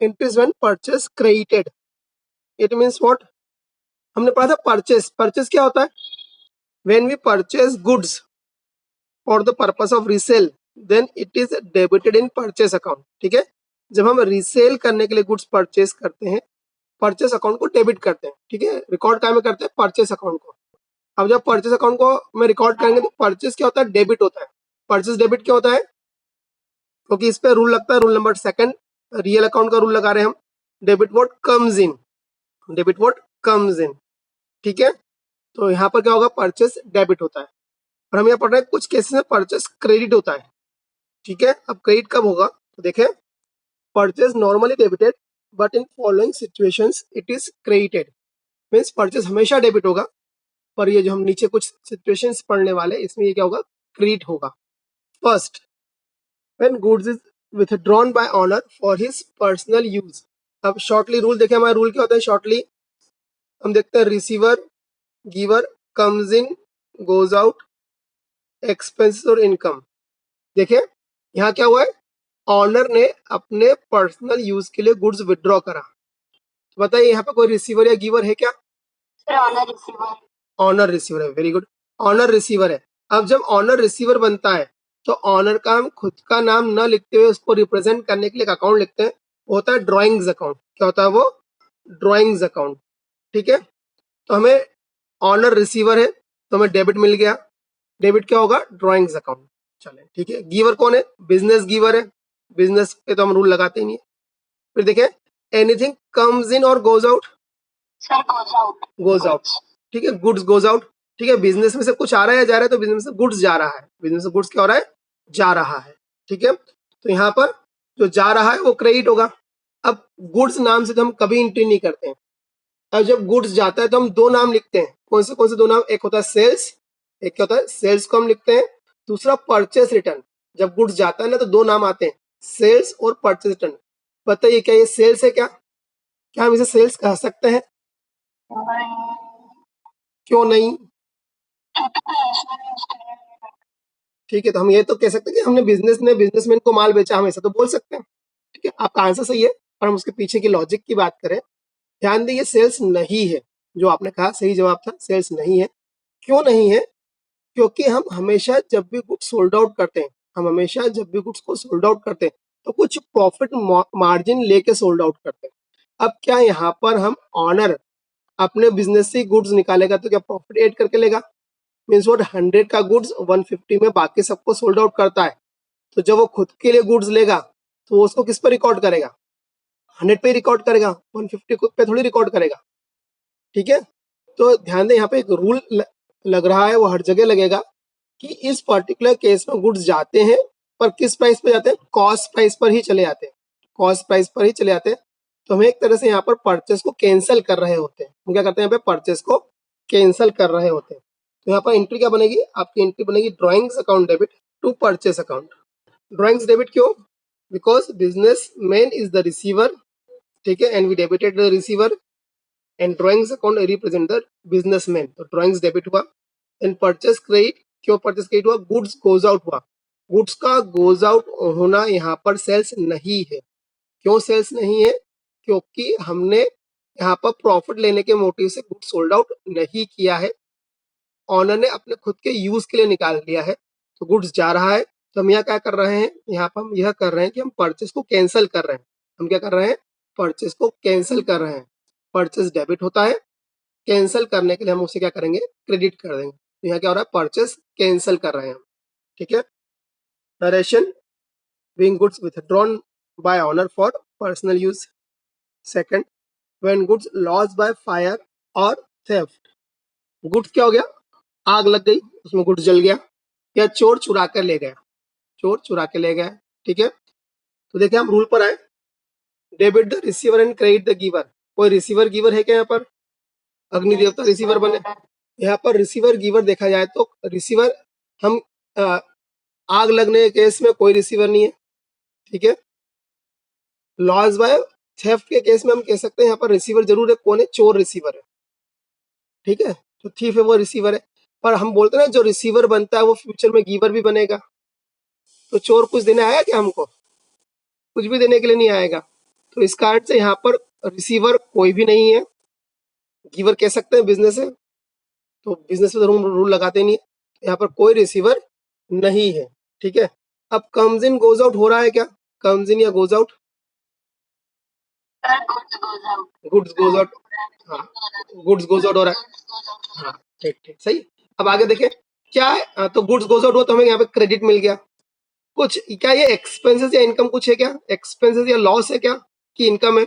Entry is when purchase credited. It means what, हमने पढ़ा था परचेस। परचेस क्या होता है? When we purchase goods for the purpose of resale then it is debited in purchase account. ठीक है, जब हम रीसेल करने के लिए गुड्स परचेस करते हैं, परचेस अकाउंट को डेबिट करते हैं। ठीक है, रिकॉर्ड काय में करते हैं? परचेस अकाउंट को। अब जब परचेस अकाउंट को में रिकॉर्ड करेंगे तो परचेस क्या होता है? डेबिट होता है। परचेस डेबिट क्या होता है? क्योंकि इस पे रूल लगता है, rule number second, real account का रूल लगा रहे हैं हम। Debit what comes in, debit what comes in. ठीक है, तो यहाँ पर क्या होगा? परचेस डेबिट होता है। और हम यहाँ पढ़ रहे हैं कुछ केसेस में परचेस क्रेडिट होता है। ठीक है, अब क्रेडिट कब होगा? तो देखें, purchase normally debited but in following situations it is credited. Means purchase हमेशा डेबिट होगा, पर ये जो हम नीचे कुछ सिचुएशंस पढ़ने वाले इसमें ये क्या होगा? क्रेडिट होगा। First, when goods is withdrawn bye honour for his personal use. अब शॉर्टली रूल देखें, हमारा रूल क्या होता है शॉर्टली? हम देखते हैं receiver giver comes in goes out expenses और इनकम। देखिए यहाँ क्या हुआ है? ऑनर ने अपने पर्सनल यूज के लिए गुड्स विड्रॉ करा। तो बताइए यहाँ पे कोई रिसीवर या गिवर है क्या? Honour receiver. ऑनर रिसीवर है, वेरी गुड, ऑनर रिसीवर है। अब जब ऑनर रिसीवर बनता है तो ऑनर का हम खुद का नाम न लिखते हुए उसको रिप्रेजेंट करने के लिए एक अकाउंट लिखते हैं, वो होता है ड्रॉइंग्स अकाउंट। क्या होता है वो? Drawings account. ठीक है, तो हमें ऑनर रिसीवर है तो हमें डेबिट मिल गया। डेबिट क्या होगा? Drawings account. चले ठीक है, गिवर कौन है? बिजनेस गिवर है, बिजनेस पे तो हम रूल लगाते ही नहीं है। फिर देखिए, एनीथिंग कम्स इन और goes out. Sir goes out. Goes out, ठीक है, गुड्स गोज आउट। ठीक है, बिजनेस में से कुछ आ रहा है या जा रहा है? तो बिजनेस से गुड्स जा रहा है, बिजनेस से गुड्स क्या हो रहा है? जा रहा है। ठीक है, तो यहाँ पर जो जा रहा है वो क्रेडिट होगा। अब गुड्स नाम से तो हम कभी एंट्री नहीं करते हैं। अब जब गुड्स जाता है तो हम दो नाम लिखते हैं। कौन से दो नाम? एक होता है सेल्स, एक क्या होता है? सेल्स को हम लिखते हैं। दूसरा परचेस रिटर्न। जब गुड्स जाता है ना तो दो नाम आते हैं, सेल्स और परचेस रिटर्न। बताइए क्या ये सेल्स है क्या? क्या हम इसे सेल्स कह सकते हैं? क्यों नहीं? ठीक है, तो हम ये तो कह सकते हैं कि हमने बिजनेसमैन को माल बेचा, हम ऐसा तो बोल सकते हैं। ठीक है, आपका आंसर सही है, पर हम उसके पीछे की लॉजिक की बात करें, ध्यान दें ये सेल्स नहीं है। जो आपने कहा सही जवाब था, सेल्स नहीं है। क्यों नहीं है? क्योंकि हम हमेशा जब भी गुड्स सोल्ड आउट करते हैं, हम हमेशा जब भी गुड्स को सोल्ड आउट करते हैं तो कुछ प्रॉफिट मार्जिन लेके सोल्ड आउट करते हैं। अब क्या यहाँ पर हम ऑनर अपने बिजनेस से गुड्स निकालेगा तो क्या प्रॉफिट ऐड करके लेगा? मीन्स व्हाट, 100 का गुड्स 150 में बाकी सबको सोल्ड आउट करता है, तो जब वो खुद के लिए गुड्स लेगा तो वो उसको किस पर रिकॉर्ड करेगा? 100 पे रिकॉर्ड करेगा, 150 पे थोड़ी रिकॉर्ड करेगा। ठीक है, तो ध्यान दें यहाँ पे एक रूल लग रहा है, वो हर जगह लगेगा कि इस पर्टिकुलर केस में गुड्स जाते हैं पर किस प्राइस पे जाते हैं? कॉस्ट प्राइस पर ही चले जाते हैं, कॉस्ट प्राइस पर ही चले जाते हैं। तो हम एक तरह से यहाँ पर परचेस को कैंसिल कर रहे होते हैं। हम क्या करते हैं? यहाँ पे परचेस को कैंसिल कर रहे होते हैं। तो यहाँ पर एंट्री क्या बनेगी? आपकी एंट्री बनेगी drawings account debit to purchase account. Drawings debit क्यों? Because business man is the receiver. ठीक है, and we debited the receiver and drawings account represent the businessman, तो ड्रॉइंग्स डेबिट हुआ। एंड परचेस क्रेडिट, क्यों purchase credit हुआ? Goods goes out हुआ। Goods का goes out होना यहाँ पर सेल्स नहीं है। क्यों सेल्स नहीं है? क्योंकि हमने यहाँ पर प्रॉफिट लेने के मोटिव से गुड्स सोल्ड आउट नहीं किया है, ऑनर ने अपने खुद के यूज के लिए निकाल लिया है, तो गुड्स जा रहा है। तो हम यहाँ क्या कर रहे हैं? यहाँ पर हम यह कर रहे हैं कि हम परचेस को कैंसिल कर रहे हैं। हम क्या कर रहे हैं? परचेस को कैंसिल कर रहे हैं। परचेस डेबिट होता है, कैंसिल करने के लिए हम उसे क्या करेंगे? क्रेडिट कर देंगे। तो यहाँ क्या हो रहा है? परचेस कैंसिल कर रहे हैं हम। ठीक है, narration, being goods withdrawn by owner for personal use. Second, when goods lost by fire or theft. Goods क्या हो गया? आग लग गई, उसमें गुड्स जल गया, या चोर चुरा कर ले गया, चोर चुरा के ले गया। ठीक है, तो देखिए हम रूल पर आए, debit the receiver and credit the giver. कोई रिसीवर गिवर है क्या यहाँ पर? अग्नि देवता रिसीवर बने। यहाँ पर रिसीवर गिवर देखा जाए तो रिसीवर हम आग लगने के केस में कोई रिसीवर नहीं है। ठीक है, लॉस बाय थेफ्ट के केस में हम कह सकते हैं यहाँ पर रिसीवर जरूर है। कौन है? चोर रिसीवर है। ठीक है, जो थीफ है वो रिसीवर है, पर हम बोलते हैं ना जो रिसीवर बनता है वो फ्यूचर में गिवर भी बनेगा। तो चोर कुछ देने आया क्या हमको? कुछ भी देने के लिए नहीं आएगा। तो इस कारण से यहाँ पर रिसीवर कोई भी नहीं है, गिवर कह सकते हैं बिजनेस है, तो बिजनेस में तो रूल लगाते नहीं है, यहाँ पर कोई रिसीवर नहीं है। ठीक है, अब कम्स इन गोज आउट हो रहा है क्या? कम्स इन या goes out? Sir goods goes out. Goods goes out, हाँ गुड्स गोज आउट हो रहा है, हाँ ठीक ठीक सही। अब आगे देखें क्या है, तो गुड्स गोज आउट हुआ तो हमें यहाँ पे क्रेडिट मिल गया। कुछ क्या ये एक्सपेंसेस या इनकम कुछ है क्या? एक्सपेंसेस या लॉस है क्या कि इनकम है?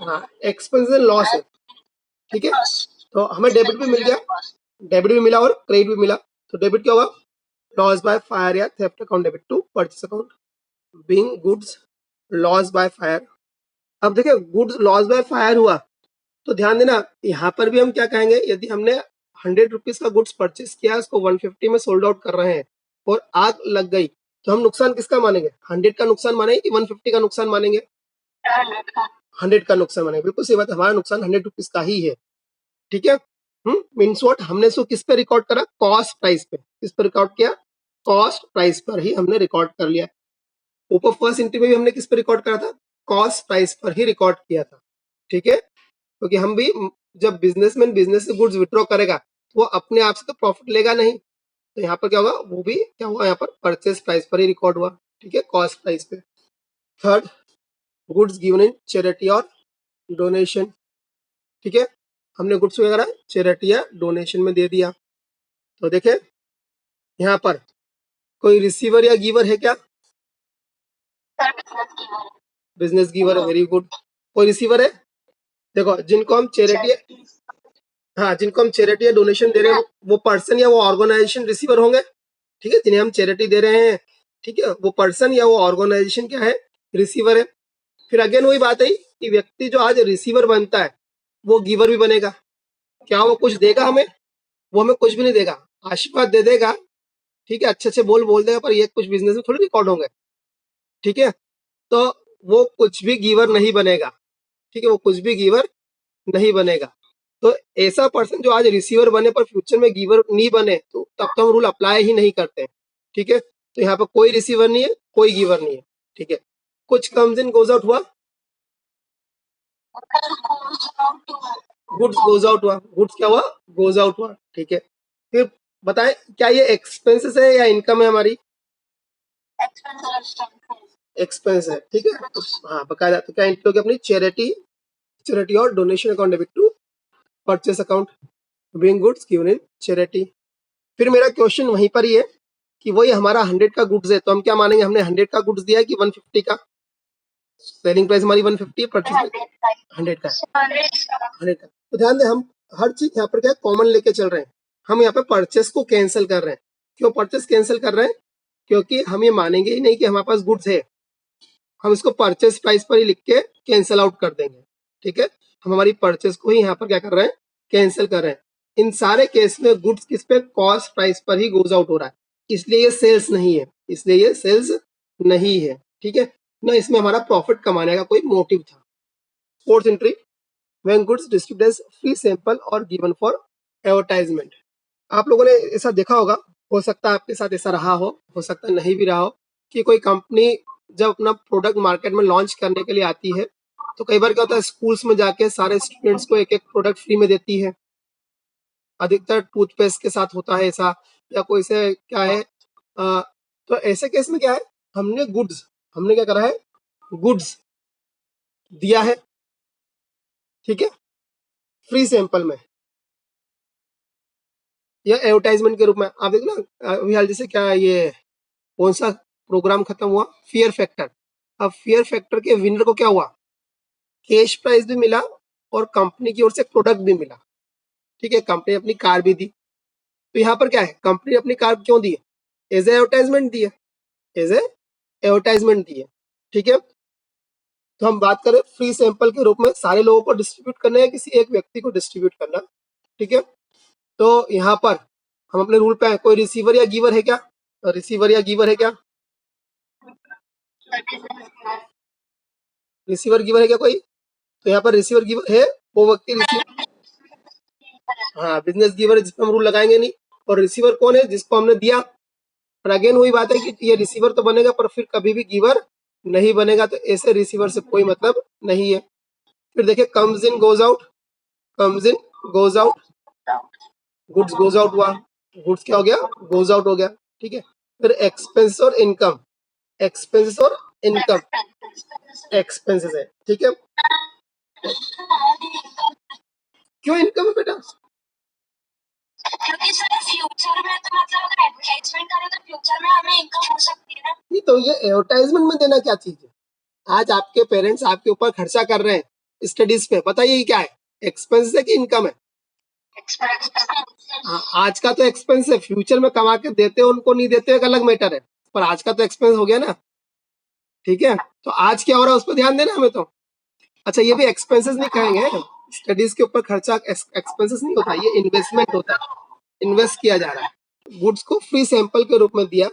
हाँ एक्सपेंसेस लॉस है। ठीक है, तो हमें डेबिट भी मिल गया, डेबिट भी मिला और क्रेडिट भी मिला। तो डेबिट क्या होगा? लॉस बाय फायर या theft account debit to purchase account being goods loss by fire. अब देखिए गुड्स लॉस बाय फायर हुआ तो ध्यान देना यहाँ पर भी हम क्या कहेंगे, यदि हमने 100 रुपीज का गुड्स परचेस किया, उसको 150 में सोल्ड आउट कर रहे हैं और आग लग गई, तो हम नुकसान किसका मानेंगे? 100 का नुकसान मानेंगे कि 150 का नुकसान मानेंगे? 100 का नुकसान मानेंगे। बिल्कुल सही बात है, हमारा नुकसान 100 रुपीज का ही है। ठीक है, मीन्स व्हाट, हमने इसको किस पे रिकॉर्ड करा? कॉस्ट प्राइस पे। किस पे रिकॉर्ड किया? कॉस्ट प्राइस पर ही हमने रिकॉर्ड कर लिया। ऊपर फर्स्ट एंट्री में भी हमने किस पे रिकॉर्ड करा था? कॉस्ट प्राइस पर ही रिकॉर्ड किया था। ठीक है, क्योंकि हम भी जब बिजनेसमैन बिजनेस से गुड्स विड्रॉ करेगा तो वो अपने आप से तो प्रॉफिट लेगा नहीं, तो यहाँ पर क्या होगा, वो भी क्या हुआ, यहाँ पर परचेस प्राइस पर ही रिकॉर्ड हुआ। ठीक है, कॉस्ट प्राइस पे। Third, goods given in charity और डोनेशन। ठीक है, हमने गुड्स वगैरह चैरिटी या डोनेशन में दे दिया। तो देखे यहाँ पर कोई रिसीवर या गिवर है क्या? बिजनेस गिवर है, वेरी गुड। कोई रिसीवर है? देखो जिनको हम चैरिटी, हाँ जिनको हम चैरिटी या डोनेशन दे रहे हैं वो पर्सन या वो ऑर्गेनाइजेशन रिसीवर होंगे। ठीक है, जिन्हें हम चैरिटी दे रहे हैं, ठीक है, वो पर्सन या वो ऑर्गेनाइजेशन क्या है? रिसीवर है। फिर अगेन वही बात है कि व्यक्ति जो आज रिसीवर बनता है वो गिवर भी बनेगा। क्या वो कुछ देगा हमें? वो हमें कुछ भी नहीं देगा, आशीर्वाद दे देगा। ठीक है, अच्छे अच्छे बोल बोल देगा, पर ये कुछ बिजनेस में थोड़ी रिकॉर्ड होंगे। ठीक है, तो वो कुछ भी गिवर नहीं बनेगा। ठीक है, वो कुछ भी गिवर नहीं बनेगा। तो ऐसा पर्सन जो आज रिसीवर बने पर फ्यूचर में गिवर नहीं बने, तो तब तो हम रूल अप्लाई ही नहीं करते हैं। ठीक है, तो यहाँ पर कोई रिसीवर नहीं है, कोई गिवर नहीं है। ठीक है, कुछ कम्स इन गोज आउट हुआ, गुड्स गोज आउट हुआ, गुड्स क्या हुआ? गोज आउट हुआ। ठीक है, फिर बताएं क्या ये एक्सपेंसेस है या इनकम है हमारी? एक्सपेंस है। ठीक है, तो हाँ बकायदा तो क्या एंट्री होगी अपनी? चैरिटी, चैरिटी और donation account debit to purchase account being goods given in charity. फिर मेरा क्वेश्चन वहीं पर ही है कि वही हमारा 100 का गुड्स है, तो हम क्या मानेंगे? हमने 100 का गुड्स दिया है कि 150 का? सेलिंग प्राइस हमारी 150 है, परचेज 100 का है, 100 का। तो ध्यान दें हम हर चीज यहाँ पर क्या कॉमन लेके चल रहे हैं। हम यहाँ पे परचेस को कैंसिल कर रहे हैं। क्यों परचेस कैंसिल कर रहे हैं? क्योंकि हम ये मानेंगे ही नहीं कि हमारे पास गुड्स है, हम इसको परचेस प्राइस पर ही लिख के कैंसिल आउट कर देंगे। ठीक है, हम हमारी परचेस को ही यहाँ पर क्या कर रहे हैं? कैंसिल कर रहे हैं। इन सारे केस में गुड्स किस पे? कॉस्ट प्राइस पर ही गोज आउट हो रहा है, इसलिए ये सेल्स नहीं है, इसलिए ये सेल्स नहीं है। ठीक है ना, इसमें हमारा प्रॉफिट कमाने का कोई मोटिव था। Fourth entry, when goods distributed as free sample और गिवन फॉर एडवर्टाइजमेंट। आप लोगों ने ऐसा देखा होगा, हो सकता है आपके साथ ऐसा रहा हो सकता है नहीं भी रहा हो, कि कोई कंपनी जब अपना प्रोडक्ट मार्केट में लॉन्च करने के लिए आती है तो कई बार क्या होता है, स्कूल्स में जाके सारे स्टूडेंट्स को एक एक प्रोडक्ट फ्री में देती है। अधिकतर टूथपेस्ट के साथ होता है ऐसा, या कोई से क्या है, तो ऐसे केस में क्या है, हमने क्या करा है? गुड्स दिया है। ठीक है, फ्री सैंपल में या एडवर्टाइजमेंट के रूप में। आप देखो ना अभी हाल जैसे क्या है, ये कौन सा प्रोग्राम खत्म हुआ? Fear factor. अब फियर फैक्टर के विनर को क्या हुआ? कैश प्राइज भी मिला और कंपनी की ओर से प्रोडक्ट भी मिला। ठीक है, कंपनी अपनी कार भी दी। तो यहाँ पर क्या है, कंपनी अपनी कार क्यों दी है? एज ए एडवर्टाइजमेंट दी है, एज ए एडवर्टाइजमेंट दी है। ठीक है, तो हम बात करें फ्री सैंपल के रूप में सारे लोगों को डिस्ट्रीब्यूट करना है, किसी एक व्यक्ति को डिस्ट्रीब्यूट करना। ठीक है, तो यहाँ पर हम अपने रूल पे हैं, कोई रिसीवर या गिवर है क्या? रिसीवर या गिवर है क्या? रिसीवर गिवर है क्या कोई? तो यहाँ पर रिसीवर गिवर है, वो व्यक्ति रिसीवर, हाँ बिजनेस गिवर है जिसपे हम रूल लगाएंगे नहीं। और रिसीवर कौन है? जिसको हमने दिया। पर अगेन वही बात है कि ये रिसीवर तो बनेगा पर फिर कभी भी गिवर नहीं बनेगा तो ऐसे रिसीवर से कोई मतलब नहीं है। फिर देखिए comes in goes out, comes in goes out, goods goes out हुआ, गुड्स क्या हो गया, गोज आउट हो गया, ठीक है। फिर एक्सपेंस और इनकम, एक्सपेंसेस और इनकम, एक्सपेंसेस है, ठीक है। क्यों इनकम है बेटा? क्योंकि सर फ्यूचर में तो मतलब अगर एडवर्टाइजमेंट करें तो फ्यूचर में हमें इनकम हो सकती है ना। नहीं तो ये एडवर्टाइजमेंट में देना क्या चीज है? आज आपके पेरेंट्स आपके ऊपर खर्चा कर रहे हैं स्टडीज पे, बताइए ये क्या है, एक्सपेंस है कि इनकम है? हाँ, आज का तो एक्सपेंस है, फ्यूचर में कमा के देते हो उनको नहीं देते हो एक अलग मैटर है, पर आज का तो एक्सपेंस हो गया ना, ठीक है। तो आज क्या हो रहा है उस पर ध्यान देना हमें तो। अच्छा ये भी एक्सपेंसेस नहीं कहेंगे, स्टडीज के ऊपर खर्चा एक्सपेंसेस नहीं होता, ये इन्वेस्टमेंट होता है, इन्वेस्ट किया जा रहा है। गुड्स को फ्री सैंपल के रूप में दिया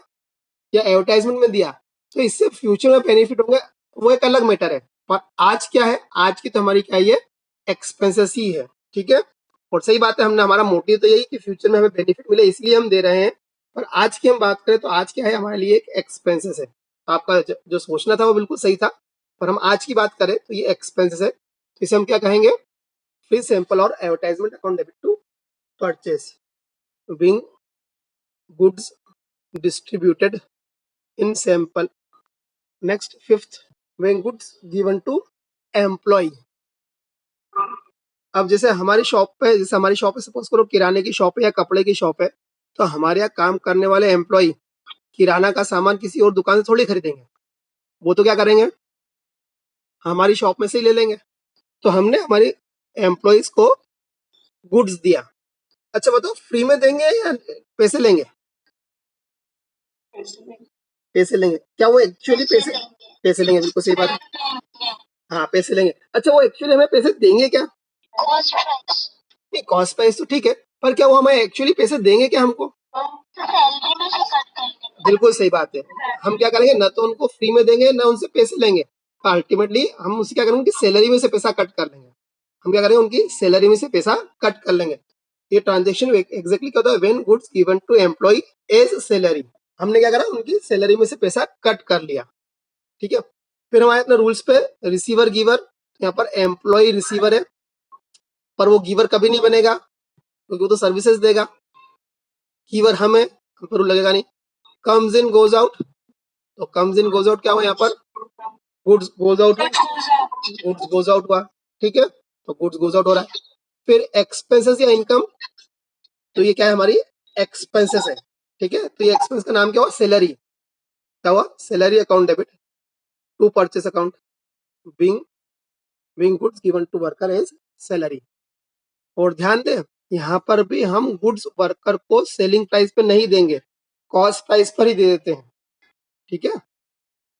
या एडवर्टाइजमेंट में दिया तो इससे फ्यूचर में बेनिफिट होंगे, वो एक अलग मैटर है। पर आज क्या है, आज की तो हमारी क्या है, ये एक्सपेंसेस ही है, ठीक है। और सही बात है, हमने हमारा मोटिव तो यही कि फ्यूचर में हमें बेनिफिट मिले इसलिए हम दे रहे हैं, पर आज की हम बात करें तो आज क्या है हमारे लिए एक एक्सपेंसेस है। आपका जो सोचना था वो बिल्कुल सही था, पर हम आज की बात करें तो ये एक्सपेंसेस है, तो इसे हम क्या कहेंगे, फ्री सैंपल और advertisement account debit to purchase being goods distributed in sample. Next, fifth, when goods given to employee. अब जैसे हमारी शॉप पे, जैसे हमारी शॉप है, सपोज करो किराने की शॉप है या कपड़े की शॉप है, तो हमारे यहाँ काम करने वाले एम्प्लॉय किराना का सामान किसी और दुकान से थोड़ी खरीदेंगे, वो तो क्या करेंगे, हमारी शॉप में से ही ले लेंगे। तो हमने हमारी एम्प्लॉयज को गुड्स दिया। अच्छा बताओ फ्री में देंगे या पैसे लेंगे? पैसे लेंगे। क्या वो एक्चुअली पैसे लेंगे? बिल्कुल सही बात है, हाँ पैसे लेंगे। अच्छा वो एक्चुअली हमें पैसे देंगे क्या? नहीं कॉस्ट प्राइस तो ठीक है, पर क्या वो हमें एक्चुअली पैसे देंगे क्या हमको? बिल्कुल सही बात है, हम क्या करेंगे, ना तो उनको फ्री में देंगे ना उनसे पैसे लेंगे, अल्टीमेटली हम उससे क्या करेंगे, उनकी सैलरी में से पैसा कट कर लेंगे। हम क्या करेंगे, उनकी सैलरी में से पैसा कट कर लेंगे। ये ट्रांजेक्शन एग्जैक्टली क्या होता है, when goods given to employ as salary, हमने क्या करा, उनकी सैलरी में से पैसा कट कर लिया, ठीक है। फिर हमारे अपने रूल्स पे रिसीवर गिवर, यहाँ पर एम्प्लॉय रिसीवर है, पर वो गिवर कभी नहीं बनेगा क्योंकि वो तो सर्विसेज देगा, गिवर हम है, हम पर रूल लगेगा नहीं। कम्स इन गोज आउट, तो कम्स इन गोज आउट क्या हुआ, यहाँ पर goods goes out, goods goes out हुआ, ठीक है, तो गुड्स गोज आउट हो रहा है। फिर एक्सपेंसेस या इनकम, तो ये क्या है, हमारी एक्सपेंसेस है, ठीक है। तो ये एक्सपेंस का नाम क्या हुआ, सैलरी, क्या हुआ, salary account debit to purchase account being goods given to worker as salary. और ध्यान दें यहाँ पर भी हम गुड्स वर्कर को सेलिंग प्राइस पे नहीं देंगे, कॉस्ट प्राइस पर ही दे देते हैं, ठीक है।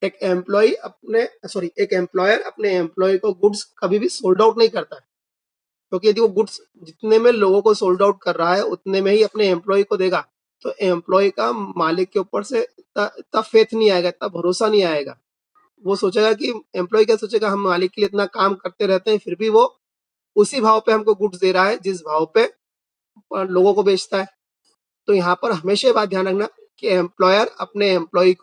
एक एम्प्लॉयर अपने एम्प्लॉय को गुड्स कभी भी सोल्ड आउट नहीं करता है, क्योंकि यदि वो गुड्स जितने में लोगों को सोल्ड आउट कर रहा है उतने में ही अपने एम्प्लॉय को देगा, तो एम्प्लॉय का मालिक के ऊपर से इतना फेथ नहीं आएगा, इतना भरोसा नहीं आएगा। वो सोचेगा कि एम्प्लॉय क्या सोचेगा, हम मालिक के लिए इतना काम करते रहते हैं फिर भी वो उसी भाव पे हमको गुड्स दे रहा है जिस भाव पे लोगों को बेचता है। तो यहाँ पर हमेशा बात ध्यान रखना कि एम्प्लॉयर अपने एम्प्लॉय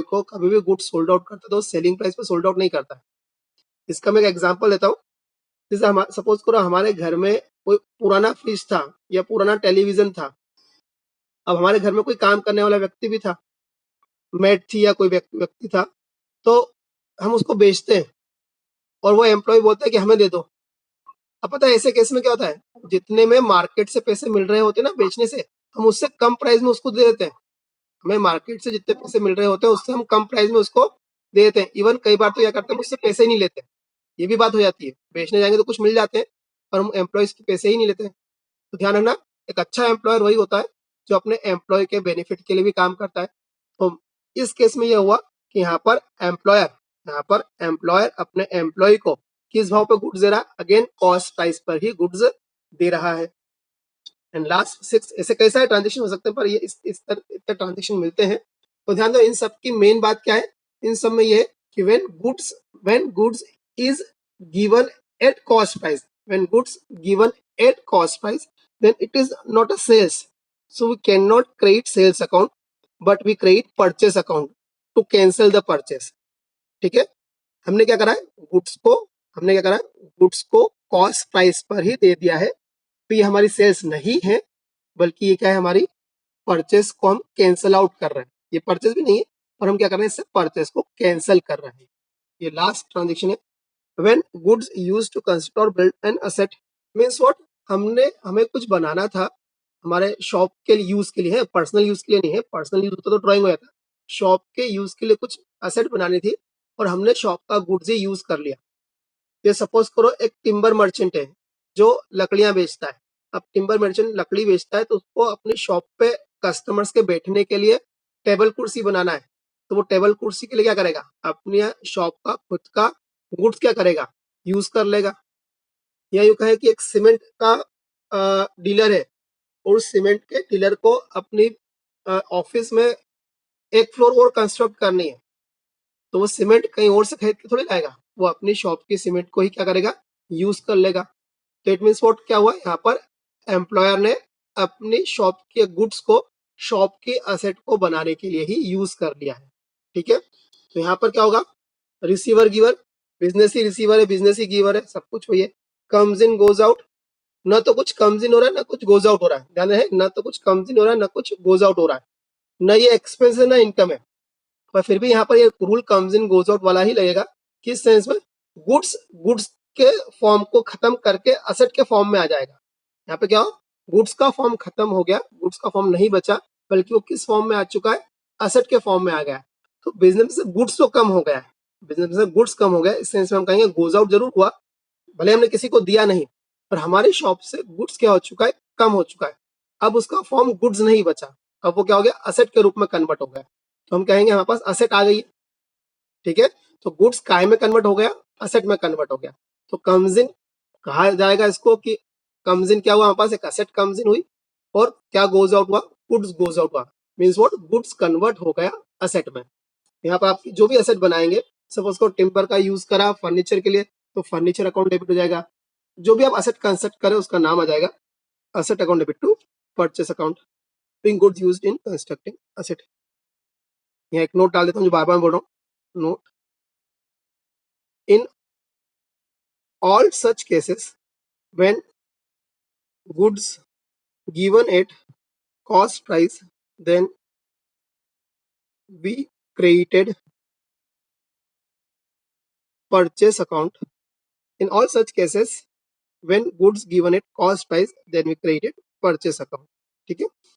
को कभी भी गुड्स सोल्ड आउट करता है तो सेलिंग प्राइस पे सोल्ड आउट नहीं करता है। इसका मैं एक एग्जांपल लेता हूँ, जैसे हम सपोज करो हमारे घर में कोई पुराना फ्रिज था या पुराना टेलीविजन था, अब हमारे घर में कोई काम करने वाला व्यक्ति भी था, मेड थी या कोई व्यक्ति था, तो हम उसको बेचते हैं और वो एम्प्लॉय बोलता है कि हमें दे दो। अब पता है ऐसे केस में क्या होता है, जितने में मार्केट से पैसे मिल रहे होते हैं ना बेचने से, हम उससे कम प्राइस में उसको दे देते हैं। हमें मार्केट से जितने पैसे मिल रहे होते हैं उससे हम कम प्राइस में उसको दे देते हैं। इवन कई बार तो क्या करते हैं, उससे पैसे ही नहीं लेते, ये भी बात हो जाती है। बेचने जाएंगे तो कुछ मिल जाते हैं पर हम एम्प्लॉयज के पैसे ही नहीं लेते हैं। तो ध्यान रखना, एक अच्छा एम्प्लॉयर वही होता है जो अपने एम्प्लॉय के बेनिफिट के लिए भी काम करता है। तो इस केस में यह हुआ कि यहाँ पर एम्प्लॉयर अपने एम्प्लॉय को किस भाव पे गुड्स दे रहा है, अगेन कॉस्ट प्राइस पर ही गुड्स दे रहा है। एंड लास्ट 6, ऐसे कई सारे ट्रांजेक्शन हो सकते हैं पर ये इस तरह ट्रांजेक्शन मिलते हैं। तो ध्यान दो इन सब की मेन बात क्या है, इन सब में ये है कि when goods is given at cost price, when goods given at cost price then it is not a sales, so we cannot create sales account but we create purchase account. To cancel the purchase. ठीक है, हमने क्या करा है, goods को cost price पर ही दे दिया है, तो ये हमारी सेल्स नहीं है, बल्कि ये क्या है, हमारी परचेस को हम कैंसिल आउट कर रहे हैं। ये परचेस भी नहीं है, और हम क्या कर रहे हैं, इससे परचेस को कैंसिल कर रहे हैं। ये लास्ट ट्रांजेक्शन है। When goods used to construct और build an asset means what, हमें कुछ बनाना था हमारे शॉप के यूज के लिए है, पर्सनल यूज के लिए नहीं है। पर्सनल यूज होता तो ड्राइंग हो जाता, शॉप के यूज के लिए कुछ असेट बनानी थी, और हमने शॉप का गुड्स ही यूज कर लिया। ये सपोज करो एक टिम्बर मर्चेंट है जो लकड़ियां बेचता है। अब टिम्बर मर्चेंट लकड़ी बेचता है, तो उसको अपनी शॉप पे कस्टमर्स के बैठने के लिए टेबल कुर्सी बनाना है, तो वो टेबल कुर्सी के लिए क्या करेगा, अपनी शॉप का खुद का गुड्स क्या करेगा, यूज कर लेगा। या यूं कहे कि एक सीमेंट का डीलर है, और सीमेंट के डीलर को अपनी ऑफिस में एक फ्लोर और कंस्ट्रक्ट करनी है, तो वो सीमेंट कहीं और से खरीद के थोड़ी लाएगा, वो अपनी शॉप की सीमेंट को ही क्या करेगा, यूज कर लेगा। तो इट मीन्स व्हाट, क्या हुआ यहाँ पर, एम्प्लॉयर ने अपनी शॉप के गुड्स को शॉप के असेट को बनाने के लिए ही यूज कर लिया है। ठीक है, तो यहाँ पर क्या होगा, रिसीवर गिवर, बिजनेस ही रिसीवर है, बिजनेस ही गिवर है, सब कुछ वही है। कम्स इन गोज आउट, ना तो कुछ कम्स इन हो रहा है ना कुछ गोज आउट हो रहा है, ध्यान रहे, ना तो कुछ कम्स इन हो रहा है ना कुछ गोज आउट हो रहा है, ना ये एक्सपेंस है ना इनकम है, पर फिर भी यहाँ पर ये rule comes in goes out वाला ही लगेगा। किस सेंस में, गुड्स गुड्स के फॉर्म को खत्म करके असेट के फॉर्म में आ जाएगा। यहाँ पे क्या हो, गुड्स का फॉर्म खत्म हो गया, गुड्स का फॉर्म नहीं बचा, बल्कि वो किस फॉर्म में आ चुका है, असेट के फॉर्म में आ गया है। तो बिजनेस से गुड्स तो कम हो गया है, बिजनेस से गुड्स कम हो गया, इस सेंस में हम कहेंगे गोज आउट जरूर हुआ, भले हमने किसी को दिया नहीं, पर हमारी शॉप से गुड्स क्या हो चुका है, कम हो चुका है। अब उसका फॉर्म गुड्स नहीं बचा, अब वो क्या हो गया, असेट के रूप में कन्वर्ट हो गया, तो हम कहेंगे हमारे पास असेट आ गई है। ठीक है, तो गुड्स काय में कन्वर्ट हो गया, असेट में कन्वर्ट हो गया, तो कम्स इन कहा जाएगा इसको कि कम्स इन क्या हुआ, हमारे पास एक असेट कम्स इन हुई, और क्या गोज आउट हुआ, गुड्स गोज आउट हुआ, मींस व्हाट, गुड्स कन्वर्ट हो गया असेट में। यहाँ पर आप जो भी असेट बनाएंगे, सपोज को टिम्बर का यूज करा फर्नीचर के लिए, तो फर्नीचर अकाउंट डेबिट हो जाएगा। जो भी आप असेट कंस्ट्रक्ट करें उसका नाम आ जाएगा asset account debit to purchase account, being goods used in constructing asset. यहाँ एक नोट डाल देता हूँ जो बार बार बोल रहा हूँ, note, in all such cases when goods given at cost price, then we created purchase account. In all such cases when goods given at cost price, then we created purchase account. ठीक है,